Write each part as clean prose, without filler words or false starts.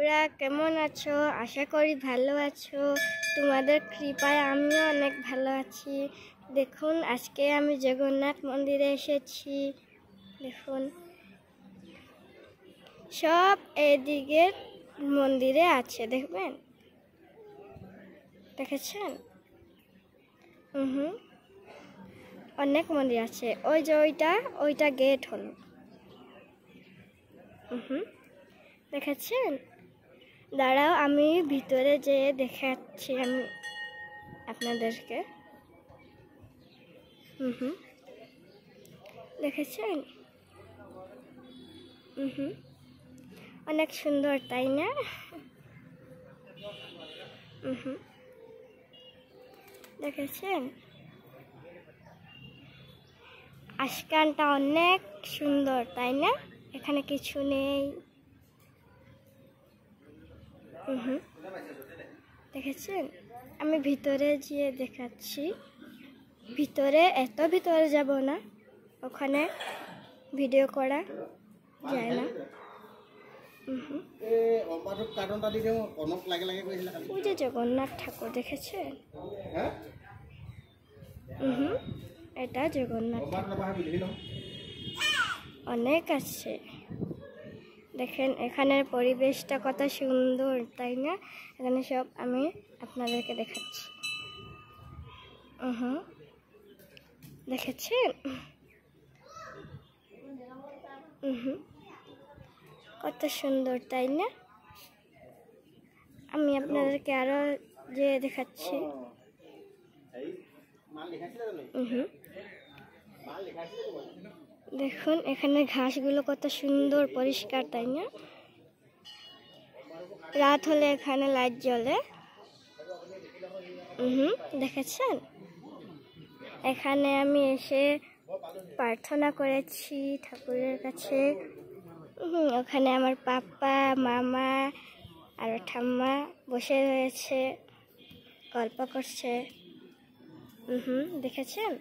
বন্ধুরা কেমন আছো? আশা করি ভালো আছো। তোমাদের কৃপায় আমিও অনেক ভালো আছি। দেখুন আজকে আমি জগন্নাথ মন্দিরে এসেছি। দেখুন সব এদিকে মন্দিরে আছে, দেখবেন, দেখেছেন? অনেক মন্দির আছে। ওই যে ওইটা গেট হলো। দেখেছেন? দাঁড়াও আমি ভিতরে যেয়ে দেখাচ্ছি আমি আপনাদেরকে। দেখেছেন? অনেক সুন্দর, তাই না? দেখেছেন? আশকানটা অনেক সুন্দর, তাই না? এখানে কিছু নেই। দেখেছেন? আমি ভিতরে গিয়ে দেখাচ্ছি। এত ভিতরে যাব না, ওখানে ভিডিও করা যায় না। ওই যে জগন্নাথ ঠাকুর, দেখেছেন? এটা জগন্নাথ অনেক আছে। দেখেন এখানের পরিবেশটা কত সুন্দর, তাই না? এখানে সব আমি আপনাদেরকে দেখাচ্ছি। দেখেছেন? কত সুন্দর, তাই না? আমি আপনাদেরকে আরো যে দেখাচ্ছি। দেখুন এখানে ঘাসগুলো কত সুন্দর পরিষ্কার, তাই না? রাত হলে এখানে লাইট জ্বলে। দেখেছেন? এখানে আমি এসে প্রার্থনা করেছি ঠাকুরের কাছে। ওখানে আমার পাপা, মামা আর ঠাম্মা বসে রয়েছে, গল্প করছে। দেখেছেন?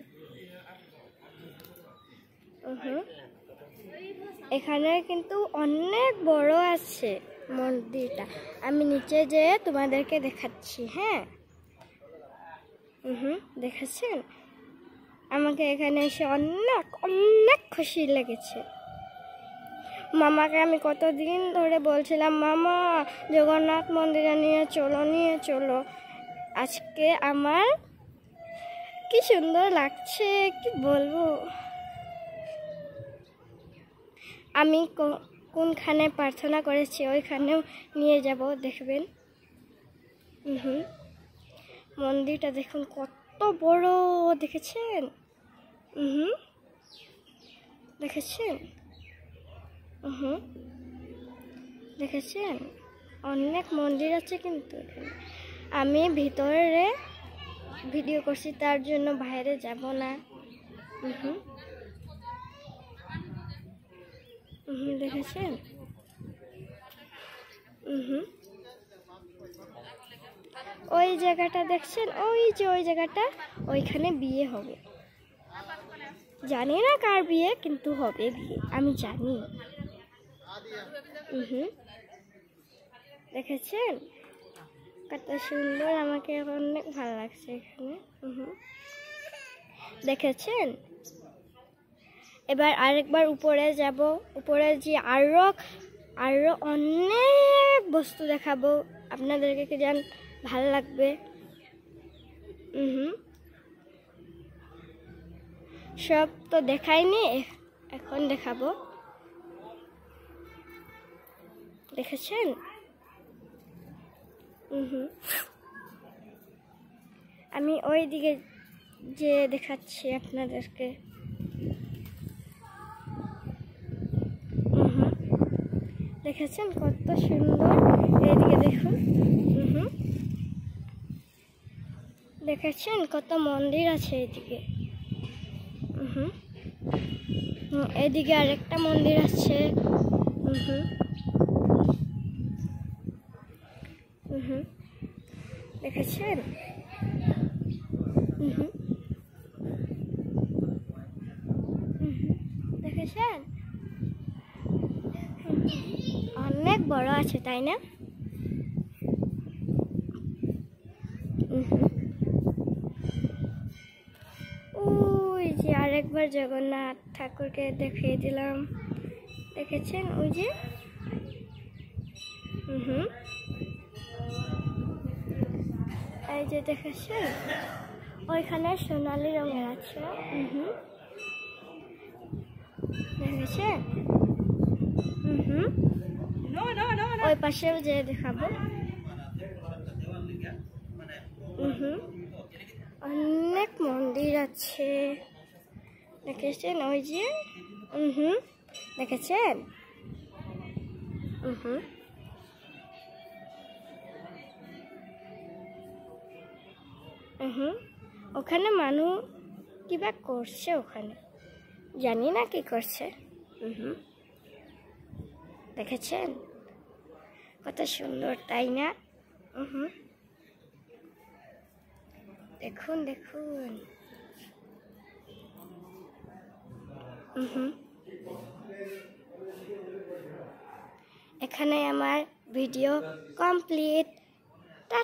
এখানে কিন্তু অনেক বড় আছে মন্দিরটা। আমি নিচে যেয়ে তোমাদেরকে দেখাচ্ছি। হ্যাঁ, দেখেছেন? আমাকে এখানে এসে অনেক অনেক খুশি লেগেছে। মামাকে আমি কতদিন ধরে বলছিলাম, মামা জগন্নাথ মন্দিরে নিয়ে চলো। আজকে আমার কি সুন্দর লাগছে, কি বলবো। আমি কোনখানে প্রার্থনা করেছি ওইখানেও নিয়ে যাব, দেখবেন। মন্দিরটা দেখুন কত বড়, দেখেছেন? দেখেছেন? দেখেছেন? অনেক মন্দির আছে কিন্তু এখানে। আমি ভিতরে ভিডিও করছি, তার জন্য বাইরে যাব না। দেখেছেন? ওই জায়গাটা দেখছেন? ওই জায়গাটা, ওইখানে বিয়ে হবে। জানি না কার বিয়ে, কিন্তু হবে বিয়ে, আমি জানি। দেখেছেন কত সুন্দর? আমাকে অনেক ভালো লাগছে এখানে। দেখেছেন? এবার আরেকবার উপরে যাব। উপরে যে আরো অনেক বস্তু দেখাবো আপনাদেরকে, কি জান ভালো লাগবে। সব তো দেখাইনি, এখন দেখাবো। দেখেছেন? আমি ওই দিকে যে দেখাচ্ছি আপনাদেরকে। দেখেছেন কত সুন্দর? এইদিকে দেখুন। দেখেছেন কত মন্দির আছে এইদিকে? এদিকে আরেকটা মন্দির আছে। দেখেছেন? দেখেছেন? অনেক বড় আছে, তাই না? ওই যে আরেকবার জগন্নাথ ঠাকুরকে দেখিয়ে দিলাম, দেখেছেন ওই যে। এই যে দেখেছেন ওইখানে সোনালি রঙের আছে, দেখেছেন। ওই পাশেও যে দেখাবো। অনেক মন্দির আছে, দেখেছেন ওই যে। দেখেছেন। ওখানে মানুষ কিবা করছে, ওখানে জানি না কি করছে। দেখেছেন কত সুন্দর, তাই না? দেখুন দেখুন। এখানে আমার ভিডিও কমপ্লিট। টাটা।